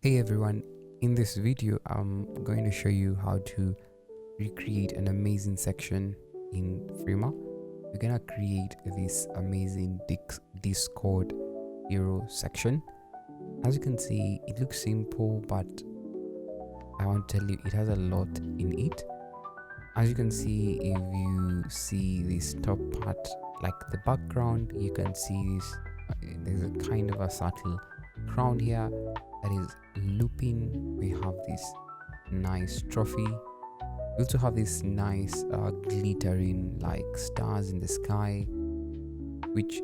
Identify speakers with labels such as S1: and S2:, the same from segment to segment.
S1: Hey everyone, in this video I'm going to show you how to recreate an amazing section in Frima. We're gonna create this amazing Discord hero section. As you can see, it looks simple, but I want to tell you it has a lot in it. As you can see, if you see this top part, like the background, you can see this there's a kind of a subtle crown here that is looping. We have this nice trophy. We also have this nice glittering like stars in the sky, which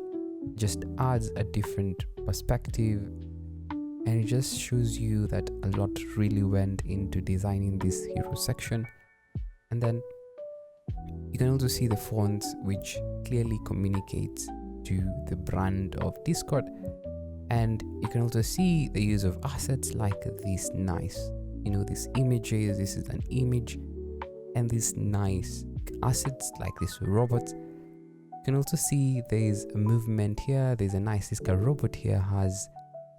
S1: just adds a different perspective, and it just shows you that a lot really went into designing this hero section. And then you can also see the fonts, which clearly communicates to the brand of Discord. And you can also see the use of assets like this nice, these images. This is an image, and these nice assets like this robot. You can also see there's a movement here. There's a nice, this robot here has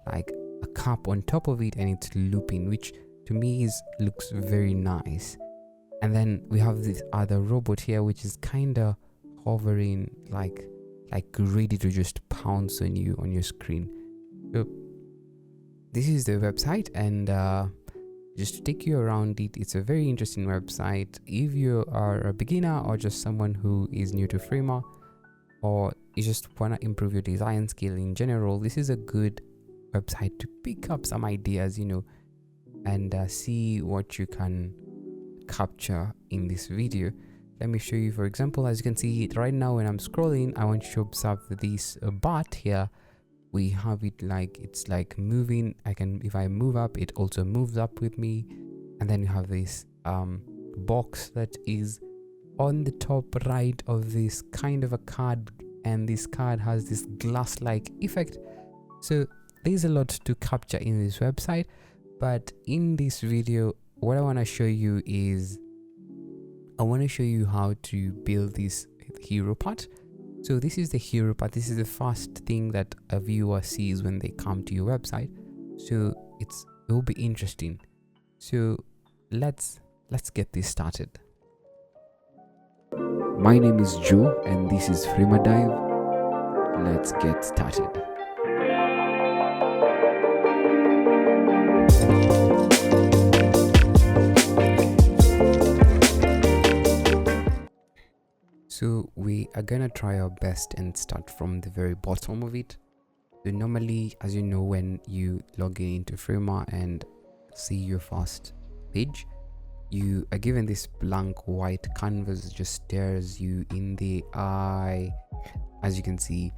S1: like a cap on top of it, and it's looping, which to me looks very nice. And then we have this other robot here, which is kind of hovering, like ready to just pounce on you on your screen. So this is the website, and just to take you around it, it's a very interesting website. If you are a beginner or just someone who is new to Frima, or you just want to improve your design skill in general, this is a good website to pick up some ideas, and see what you can capture in this video. Let me show you. For example, as you can see right now when I'm scrolling, I want you to observe this bar here. We have it like it's like moving. If I move up, it also moves up with me. And then you have this box that is on the top right of this kind of a card, and this card has this glass-like effect. So there's a lot to capture in this website, but in this video, what I want to show you is I want to show you how to build this hero part. So this is the hero part. This is the first thing that a viewer sees when they come to your website. So it will be interesting. So let's get this started. My name is Joe, and this is Frima Dive. Let's get started. So we are gonna try our best and start from the very bottom of it. So normally, as you know, when you log in into Frima and see your first page, you are given this blank white canvas that just stares you in the eye, as you can see.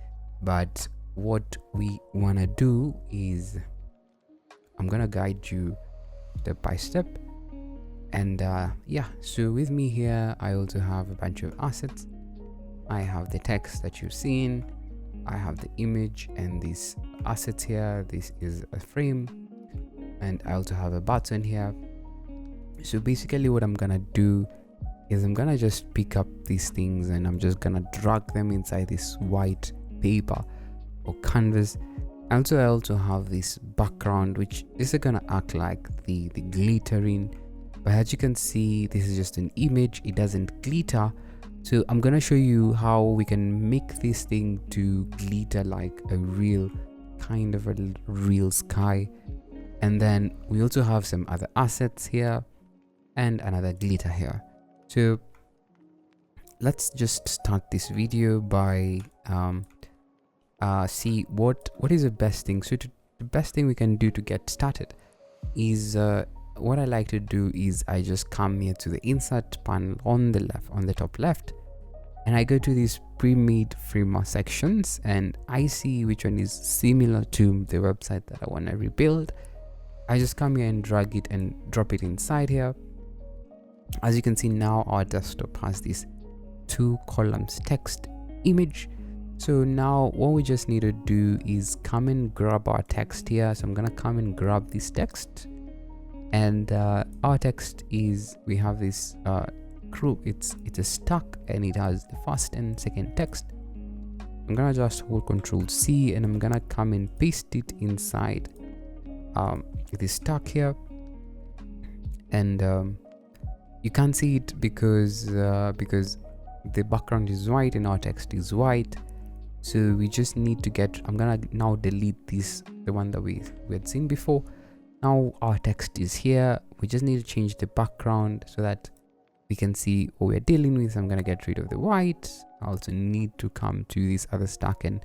S1: But what we wanna do is I'm gonna guide you step by step. And so with me here, I also have a bunch of assets. I have the text that you've seen, I have the image and these assets here. This is a frame, and I also have a button here. So basically what I'm gonna do is I'm gonna just pick up these things, and I'm just gonna drag them inside this white paper or canvas. I also have this background, which is gonna act like the glittering. But as you can see, this is just an image. It doesn't glitter. So I'm gonna show you how we can make this thing to glitter like a real kind of a real sky. And then we also have some other assets here and another glitter here. So let's just start this video by see what is the best thing. So the best thing we can do to get started is what I like to do is I just come here to the insert panel on the top left, and I go to these pre-made Frima sections, and I see which one is similar to the website that I want to rebuild. I just come here and drag it and drop it inside here. As you can see now, our desktop has this 2 columns text image. So now what we just need to do is come and grab our text here. So I'm gonna come and grab this text. And our text is, we have this crew, it's a stack, and it has the first and second text. I'm gonna just hold Ctrl+C, and I'm gonna come and paste it inside this stack here, and you can't see it because the background is white and our text is white. So we just need to get, I'm gonna now delete this, the one that we had seen before. Now our text is here. We just need to change the background so that we can see what we're dealing with. I'm gonna get rid of the white. I also need to come to this other stack and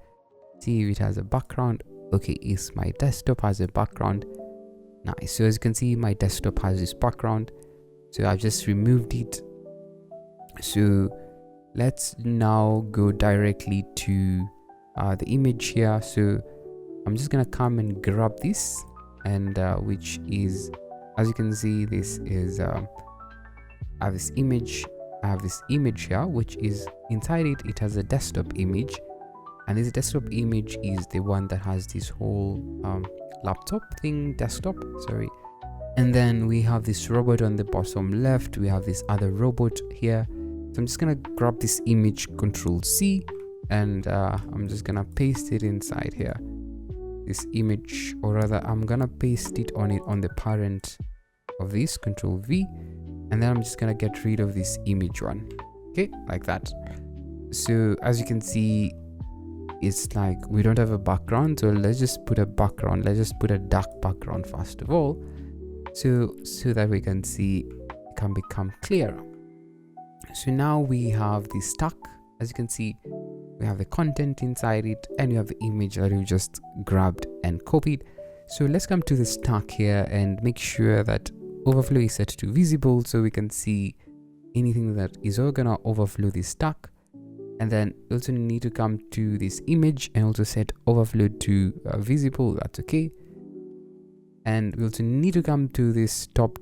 S1: see if it has a background. Okay, is my desktop has a background. Nice. So as you can see, my desktop has this background. So I've just removed it. So let's now go directly to the image here. So I'm just gonna come and grab this, and which is, as you can see, this is I have this image here, which is inside it. It has a desktop image, and this desktop image is the one that has this whole laptop thing, desktop, sorry. And then we have this robot on the bottom left. We have this other robot here. So I'm just gonna grab this image, Control C, and I'm just gonna paste it inside here, this image, or rather I'm gonna paste it on the parent of this, Control V, and then I'm just gonna get rid of this image one. Okay, like that. So as you can see, it's like we don't have a background, so let's just put a background. Let's just put a dark background first of all, so that we can see it can become clearer. So now we have the stack. As you can see, we have the content inside it, and we have the image that we just grabbed and copied. So let's come to the stack here and make sure that overflow is set to visible, so we can see anything that is all gonna overflow this stack. And then we also need to come to this image and also set overflow to visible. That's okay. And we also need to come to this top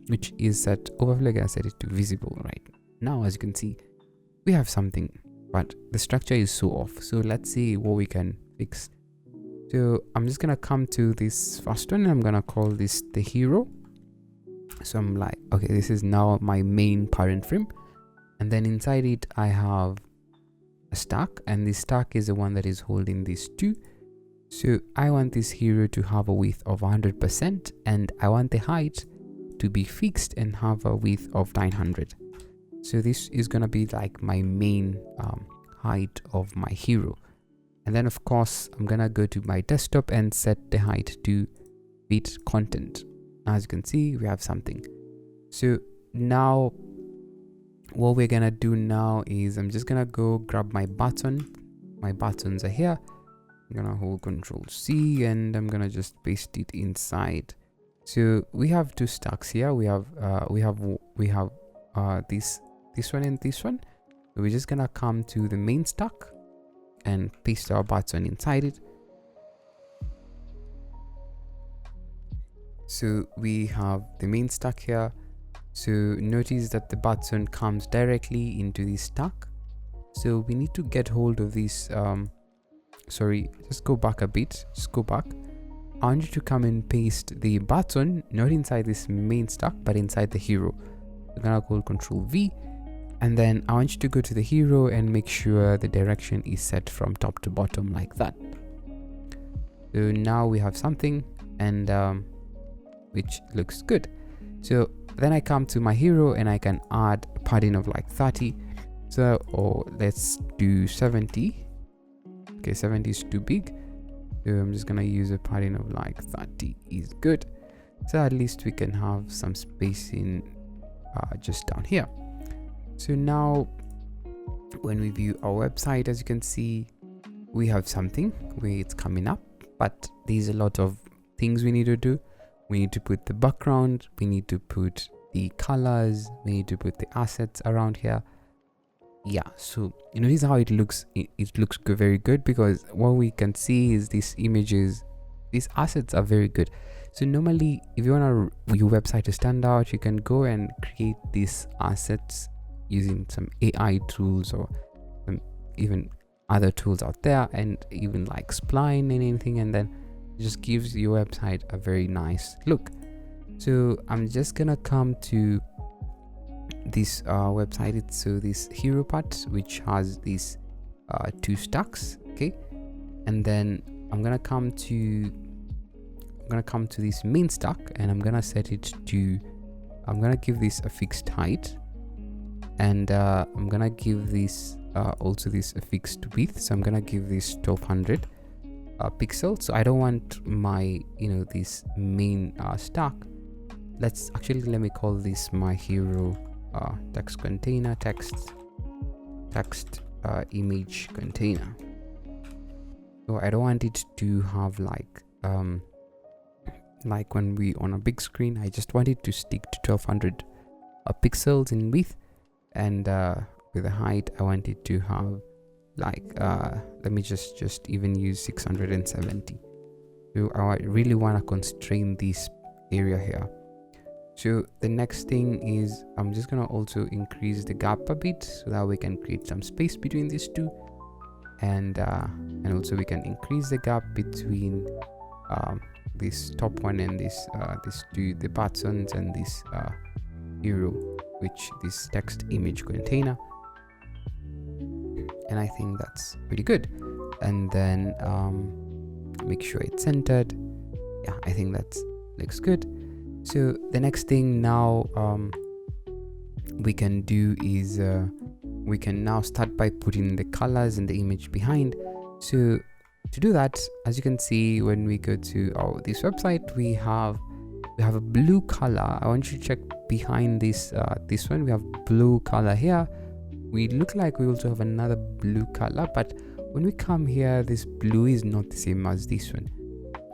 S1: which is set overflow. Gonna set it to visible right now. As you can see, we have something, but the structure is so off. So let's see what we can fix. So I'm just gonna come to this first one, and I'm gonna call this the hero. So I'm like, okay, this is now my main parent frame, and then inside it I have a stack, and this stack is the one that is holding these two. So I want this hero to have a width of 100%, and I want the height to be fixed and have a width of 900. So this is gonna be like my main height of my hero. And then of course I'm gonna go to my desktop and set the height to fit content. As you can see, we have something. So now what we're gonna do now is I'm just gonna go grab my button. My buttons are here. I'm gonna hold Control C, and I'm gonna just paste it inside. So we have two stacks here. We have this one and this one. So we're just gonna come to the main stack and paste our button inside it. So we have the main stack here. So notice that the button comes directly into this stack. So we need to get hold of this. Sorry, just go back a bit. Just go back. I want you to come and paste the button not inside this main stack but inside the hero. I'm gonna call Control V, and then I want you to go to the hero and make sure the direction is set from top to bottom like that. So now we have something, and which looks good. So then I come to my hero and I can add a padding of like 30. So, or let's do 70. Okay, 70 is too big. So I'm just gonna use a padding of like 30 is good. So at least we can have some spacing just down here. So now when we view our website, as you can see, we have something where it's coming up, but there's a lot of things we need to do. We need to put the background, we need to put the colors, we need to put the assets around here. Yeah, so you notice how it looks. It looks good, very good, because what we can see is these images, these assets are very good. So normally if you want your website to stand out, you can go and create these assets using some AI tools or even other tools out there, and even like Spline and anything, and then it just gives your website a very nice look. So I'm just gonna come to this website. It's so this hero part, which has these two stacks, okay, and then I'm gonna come to I'm gonna come to this main stack and I'm gonna set it to, I'm gonna give this a fixed height, and I'm gonna give this also this a fixed width. So I'm gonna give this 1200 pixels. So I don't want my, this main stack. Let me call this my hero text container, text image container. So I don't want it to have like when we on a big screen. I just want it to stick to 1200 pixels in width, and with the height I want it to have like let me just even use 670. So I really want to constrain this area here. So the next thing is I'm just gonna also increase the gap a bit so that we can create some space between these two, and also we can increase the gap between this top one and this the buttons and this hero, which this text image container, and I think that's pretty good. And then make sure it's centered. Yeah, I think that looks good. So the next thing now we can do is we can now start by putting the colors in the image behind. So to do that, as you can see, when we go to this website, we have a blue color. I want you to check behind this this one. We have blue color here. We look like we also have another blue color, but when we come here, this blue is not the same as this one.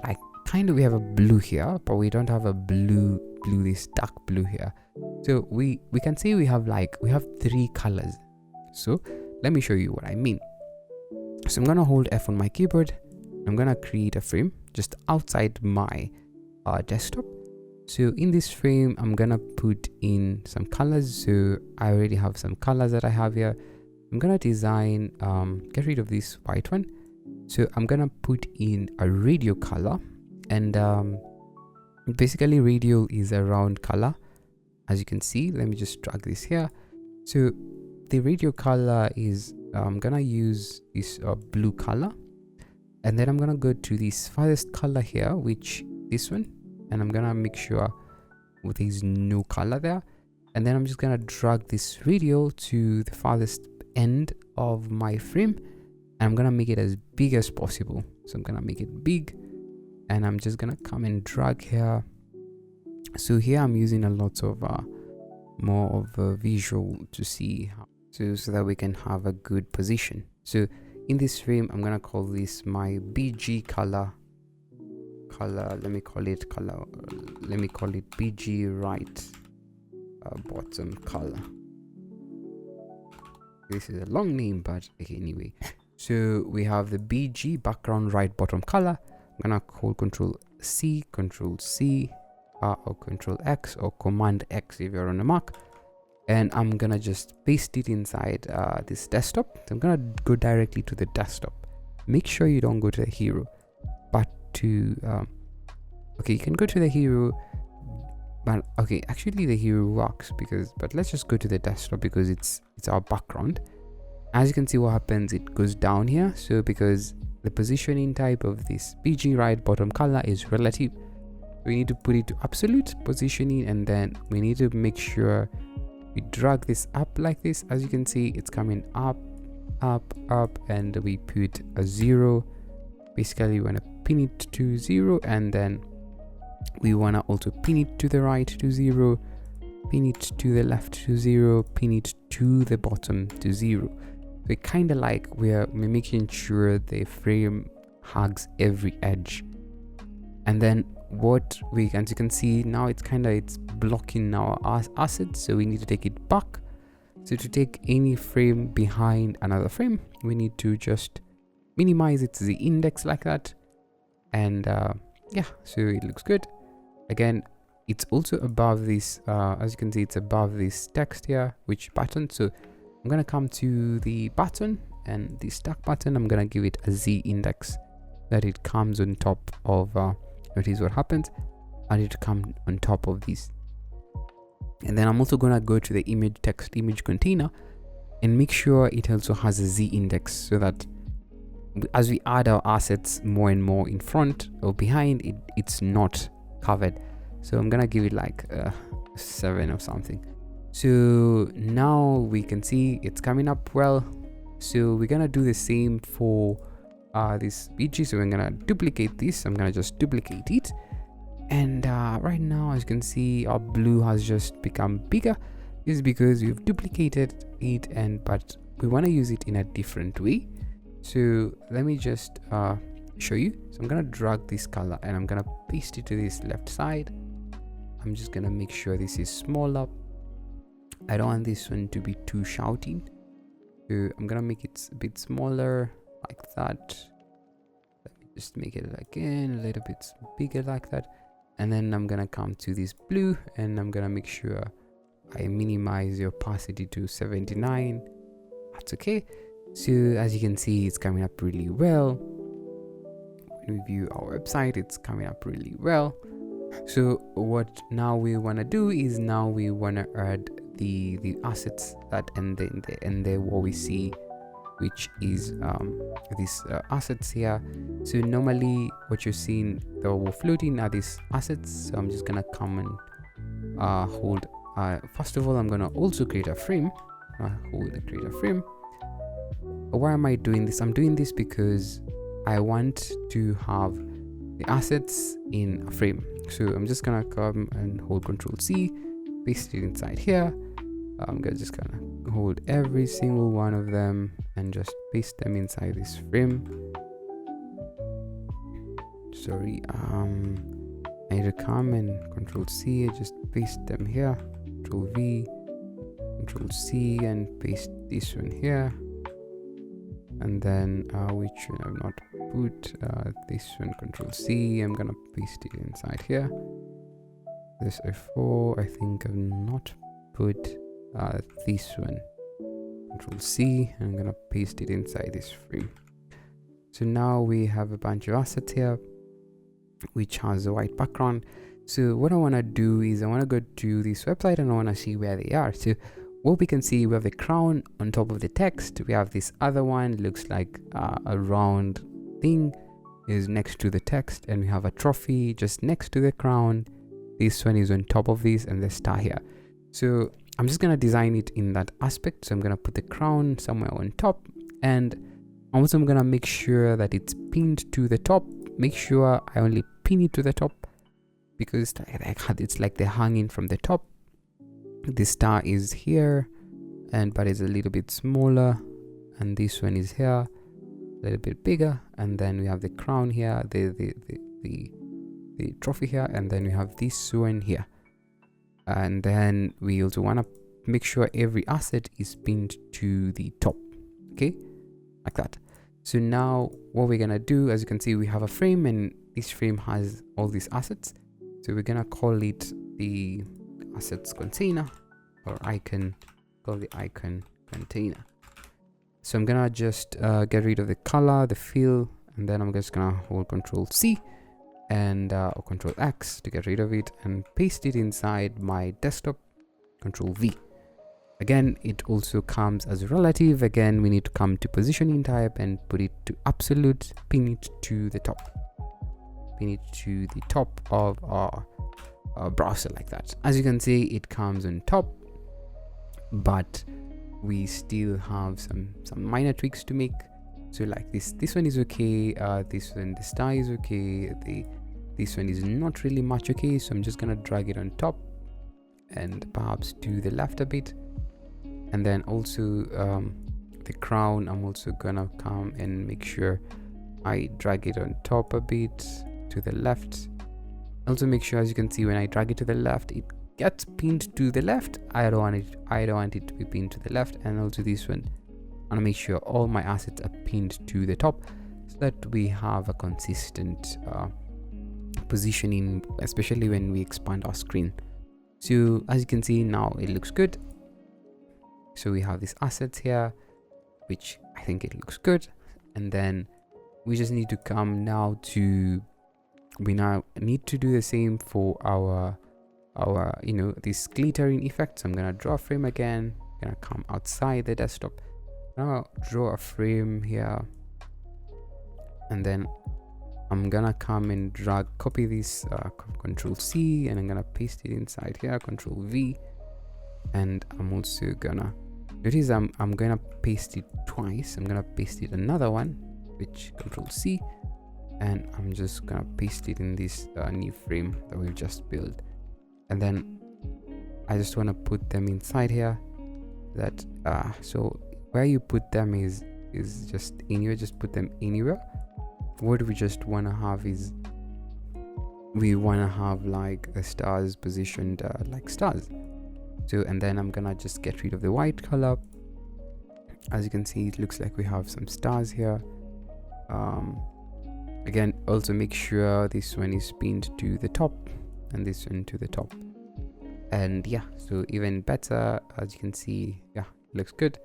S1: Like kind of we have a blue here, but we don't have a this dark blue here. So we can say we have 3 colors. So let me show you what I mean. So I'm gonna hold F on my keyboard. I'm gonna create a frame just outside my desktop. So in this frame, I'm gonna put in some colors. So I already have some colors that I have here. I'm gonna design, get rid of this white one. So I'm gonna put in a radio color, and basically radio is a round color, as you can see. Let me just drag this here. So the radio color is I'm gonna use this blue color, and then I'm gonna go to this farthest color here, which this one, and I'm gonna make sure there's no color there, and then I'm just gonna drag this radio to the farthest end of my frame, and I'm gonna make it as big as possible. So I'm gonna make it big, and I'm just gonna come and drag here. So here I'm using a lot of more of a visual to see how, so that we can have a good position. So in this frame, I'm gonna call this my BG color. Let me call it BG right bottom color. This is a long name, but okay, anyway. So we have the BG background right bottom color. I'm gonna call Control C, or Control X, or Command X if you're on a Mac, and I'm gonna just paste it inside this desktop. So I'm gonna go directly to the desktop. Make sure you don't go to the hero, but to okay, you can go to the hero, but okay, actually the hero works but let's just go to the desktop because it's our background. As you can see, what happens, it goes down here. So because the positioning type of this BG right bottom color is relative, we need to put it to absolute positioning, and then we need to make sure we drag this up like this. As you can see, it's coming up, and we put a 0. Basically, we want to pin it to 0, and then we want to also pin it to the right to 0, pin it to the left to 0, pin it to the bottom to 0. So kind of like we're making sure the frame hugs every edge. And then as you can see now, it's blocking our assets, so we need to take it back. So to take any frame behind another frame, we need to just minimize it to the index like that, and yeah, so it looks good. Again, it's also above this as you can see, it's above this text here, which button. So I'm gonna come to the button, and the stack button, I'm gonna give it a Z index, that it comes on top of notice what happens, and it come on top of this. And then I'm also gonna go to the text image container and make sure it also has a Z index, so that as we add our assets more and more in front or behind, it's not covered. So I'm gonna give it like 7 or something. So now we can see it's coming up well. So we're gonna do the same for this BG. So we're gonna duplicate this. I'm gonna just duplicate it, and right now, as you can see, our blue has just become bigger. This is because we've duplicated it, but we want to use it in a different way. So let me just show you. So I'm gonna drag this color and I'm gonna paste it to this left side. I'm just gonna make sure this is smaller. I don't want this one to be too shouting, so I'm gonna make it a bit smaller like that. Let me just make it again a little bit bigger like that, and then I'm gonna come to this blue and I'm gonna make sure I minimize the opacity to 79. That's okay. So as you can see, it's coming up really well. When we view our website, it's coming up really well. So what now we want to do is now we want to add the assets that and then what we see, which is these assets here. So normally what you're seeing that we're floating are these assets. So I'm just gonna come and hold first of all, I'm gonna also create a frame. Create a frame. Why am I doing this? I'm doing this because I want to have the assets in a frame. So I'm just gonna come and hold Control C, paste it inside here. I'm gonna just gonna hold every single one of them and just paste them inside this frame. Sorry, I need to come and Control C, just paste them here. Control V, Control C, and paste this one here. And then which one I've not put, this one, Control C, I'm gonna paste it inside here. This F4, I think I've not put this one, Control C, and I'm gonna paste it inside this frame. So now we have a bunch of assets here which has a white background. So what I want to do is I want to go to this website and I want to see where they are. So what we can see, we have the crown on top of the text. We have this other one, looks like a round thing is next to the text, and we have a trophy just next to the crown. This one is on top of this, and the star here. So I'm just gonna design it in that aspect. So I'm gonna put the crown somewhere on top, and also I'm gonna make sure that it's pinned to the top. Make sure I only pin it to the top because it's like they're hanging from the top. The star is here, but it's a little bit smaller, and this one is here, a little bit bigger, and then we have the crown here, the trophy here, and then we have this one here. And then we also want to make sure every asset is pinned to the top, okay, like that. So now what we're gonna do, as you can see, we have a frame, and this frame has all these assets. So we're gonna call it the assets container, or icon, call the icon container. So I'm gonna just get rid of the color, the fill, and then I'm just gonna hold Control C and or Control X to get rid of it and paste it inside my desktop. Control V. Again, it also comes as relative. Again, we need to come to positioning type and put it to absolute, pin it to the top. Pin it to the top of our browser like that. As you can see, it comes on top, but we still have some minor tweaks to make. So like this one is okay, this one, the star is okay, this one is not really much okay. So I'm just gonna drag it on top and perhaps to the left a bit. And then also the crown, I'm also gonna come and make sure I drag it on top a bit to the left. Also make sure, as you can see, when I drag it to the left, it gets pinned to the left. I don't want it to be pinned to the left. And also this one, I want to make sure all my assets are pinned to the top so that we have a consistent positioning, especially when we expand our screen. So as you can see, now it looks good. So we have these assets here, which I think it looks good. And then we just need to come now to, we now need to do the same for our this glittering effect. So I'm gonna draw a frame again, gonna come outside the desktop, now draw a frame here, and then I'm gonna come and copy this, Control C, and I'm gonna paste it inside here, Control V. And I'm also gonna notice I'm gonna paste it twice. I'm gonna paste it another one, which Control C, and I'm just gonna paste it in this new frame that we've just built. And then I just want to put them inside here. That so where you put them is just anywhere. Just put them anywhere. What we just want to have is we want to have like the stars positioned like stars. So, and then I'm gonna just get rid of the white color. As you can see, it looks like we have some stars here. Again, also make sure this one is pinned to the top and this one to the top. And yeah, so even better, as you can see, yeah, looks good.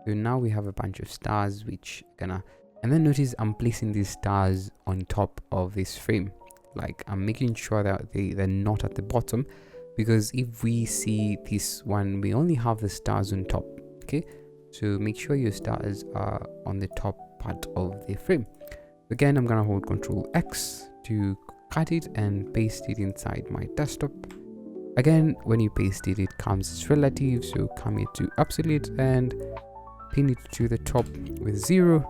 S1: So now we have a bunch of stars, which gonna, and then notice I'm placing these stars on top of this frame. Like I'm making sure that they're not at the bottom, because if we see this one, we only have the stars on top. Okay, so make sure your stars are on the top part of the frame. Again, I'm gonna hold Control X to cut it and paste it inside my desktop. Again, when you paste it, it comes as relative, so come here to absolute and pin it to the top with 0.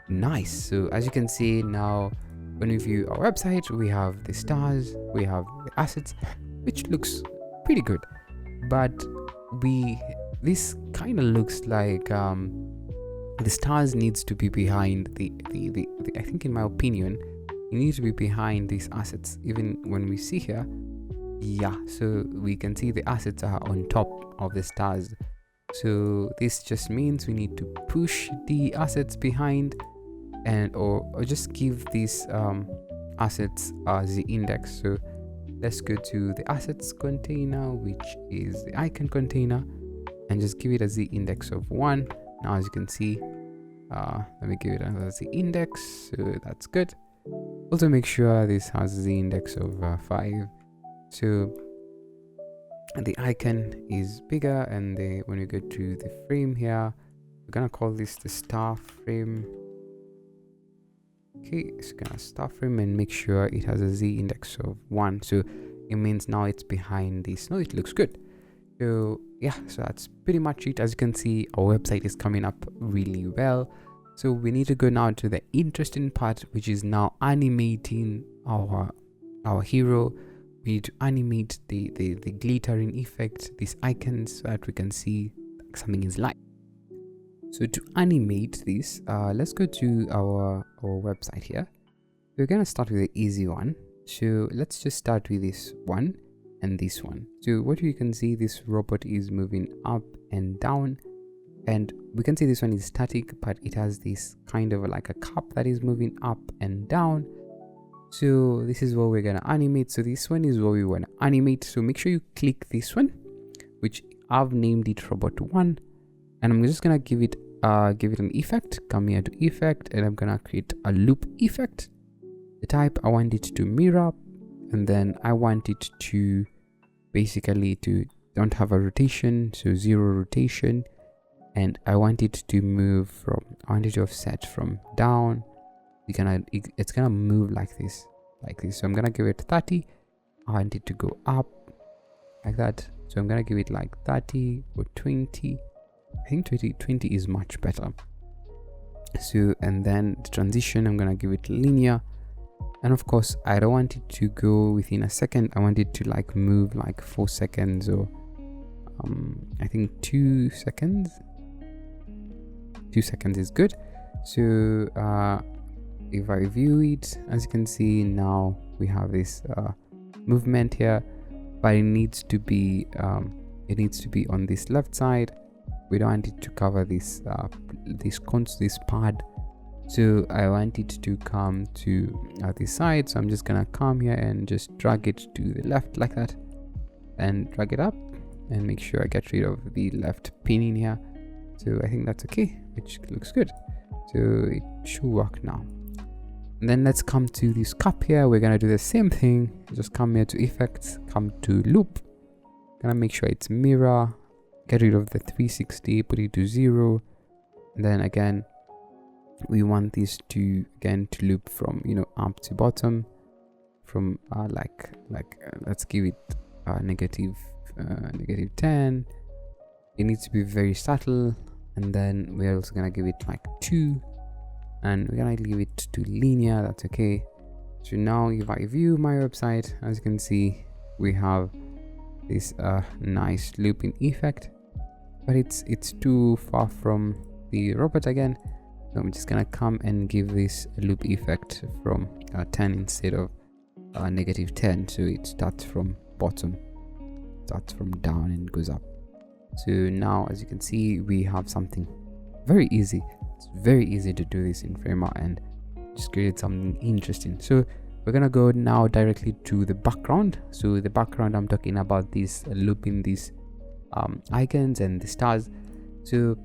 S1: Nice. So as you can see now, when we view our website, we have the stars, we have the assets, which looks pretty good. But this kind of looks like the stars needs to be behind the I think, in my opinion, it needs to be behind these assets. Even when we see here, yeah, so we can see the assets are on top of the stars. So this just means we need to push the assets behind, and or just give these assets the index. So let's go to the assets container, which is the icon container, and just give it a z index of 1. Now as you can see, let me give it another z index, so that's good. Also make sure this has a z index of 5. So the icon is bigger, and when we go to the frame here, we're gonna call this the star frame. Okay, it's gonna star frame, and make sure it has a z index of 1. So it means now it's behind this. No, it looks good. So yeah, so that's pretty much it. As you can see, our website is coming up really well. So we need to go now to the interesting part, which is now animating our hero. We need to animate the glittering effect, these icons, so that we can see something is live. So to animate this, let's go to our website here. We're gonna start with the easy one. So let's just start with this one and this one. So what you can see, this robot is moving up and down, and we can see this one is static, but it has this kind of like a cup that is moving up and down. So this is what we're gonna animate. So this one is what we want to animate. So make sure you click this one, which I've named it robot 1, and I'm just gonna give it an effect. Come here to effect, and I'm gonna create a loop effect. The type, I want it to mirror, and then I want it to basically don't have a rotation, so 0 rotation, and I want it to move from, I want it to offset from down. It's gonna move like this. So I'm gonna give it 30. I want it to go up like that, so I'm gonna give it like 30 or 20. I think 20 is much better. So, and then the transition, I'm gonna give it linear, and of course I don't want it to go within a second. I want it to like move like 4 seconds, or I think 2 seconds. 2 seconds is good. So if I view it, as you can see, now we have this movement here, but it needs to be on this left side. We don't want it to cover this pad, so I want it to come to this side. So I'm just gonna come here and just drag it to the left like that, and drag it up, and make sure I get rid of the left pinning here. So I think that's okay, which looks good. So it should work now. And then let's come to this cup here. We're gonna do the same thing. Just come here to effects, come to loop. Gonna make sure it's mirror. Get rid of the 360, put it to 0. And then again, we want this to again to loop from up to bottom, from let's give it negative 10. It needs to be very subtle, and then we're also gonna give it like 2, and we're gonna leave it to linear. That's okay. So now if I view my website, as you can see, we have this nice looping effect, but it's too far from the robot again. So I'm just gonna come and give this a loop effect from 10 instead of negative 10. So it starts from bottom, starts from down and goes up. So now, as you can see, we have something very easy. It's very easy to do this in Framer, and just created something interesting. So we're gonna go now directly to the background. So the background, I'm talking about this looping these icons and the stars. So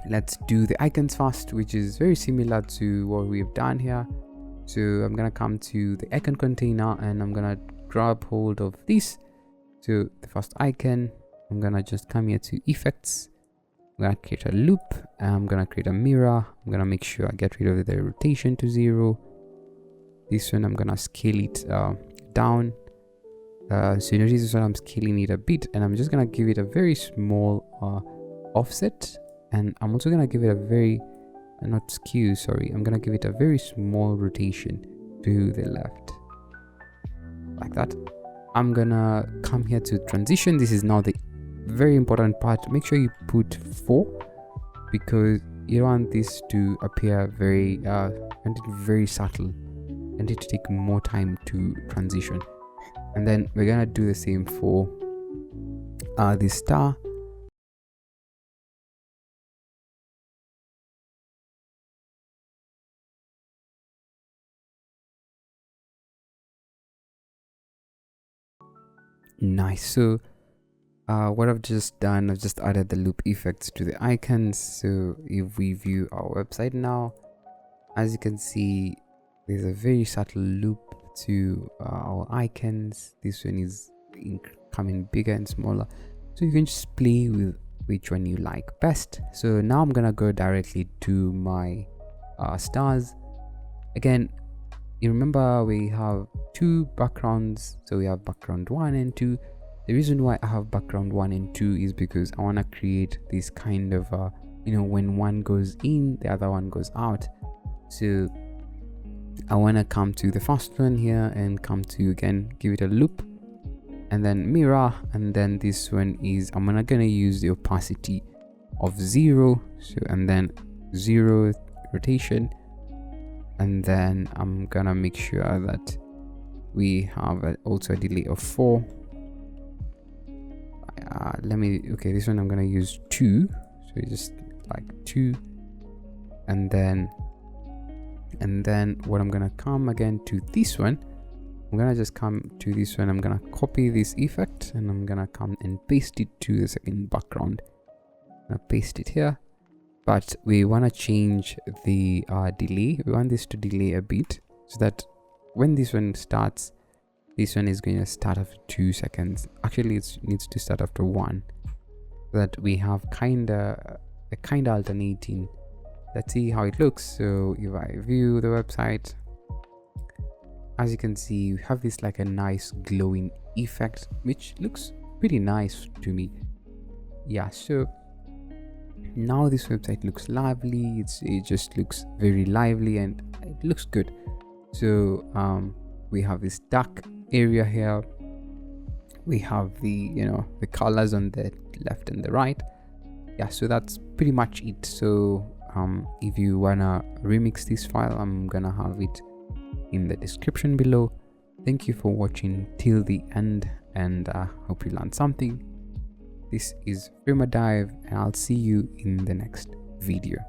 S1: let's do the icons first, which is very similar to what we've done here. So I'm gonna come to the icon container, and I'm gonna grab hold of this. So the first icon, I'm gonna just come here to effects. I'm gonna create a loop, and I'm gonna create a mirror. I'm gonna make sure I get rid of the rotation to 0. This one I'm gonna scale it down. So you notice this one I'm scaling it a bit, and I'm just gonna give it a very small offset, and I'm also gonna give it a very not skew, sorry, I'm gonna give it a very small rotation to the left, like that. I'm gonna come here to transition. This is now the very important part. Make sure you put 4, because you don't want this to appear very very subtle, and it to take more time to transition. And then we're gonna do the same for the star. Nice. So what I've just done, I've just added the loop effects to the icons. So if we view our website now, as you can see, there's a very subtle loop to our icons. This one is becoming bigger and smaller, so you can just play with which one you like best. So now I'm gonna go directly to my stars. Again, you remember we have 2 backgrounds, so we have background 1 and 2. The reason why I have background 1 and 2 is because I want to create this kind of when one goes in, the other one goes out. So I want to come to the first one here and come to, again, give it a loop, and then mirror, and then this one is I'm gonna use the opacity of 0, so, and then 0 rotation, and then I'm gonna make sure that we have also a delay of 4. Okay, this one I'm gonna use 2, so just like 2, and then what I'm gonna come again to this one, I'm gonna just come to this one, I'm gonna copy this effect, and I'm gonna come and paste it to the second background. I'm gonna paste it here, but we want to change the delay. We want this to delay a bit, so that when this one starts, this one is going to start after 2 seconds. Actually, it needs to start after 1, so that we have kind of alternating. Let's see how it looks. So if I view the website, as you can see, we have this like a nice glowing effect, which looks pretty nice to me. Yeah, so now this website looks lively. It just looks very lively, and it looks good. So we have this dark area here, we have the the colors on the left and the right. Yeah, so that's pretty much it. So if you wanna remix this file, I'm gonna have it in the description below. Thank you for watching till the end, and I hope you learned something. This is Framer Dive, and I'll see you in the next video.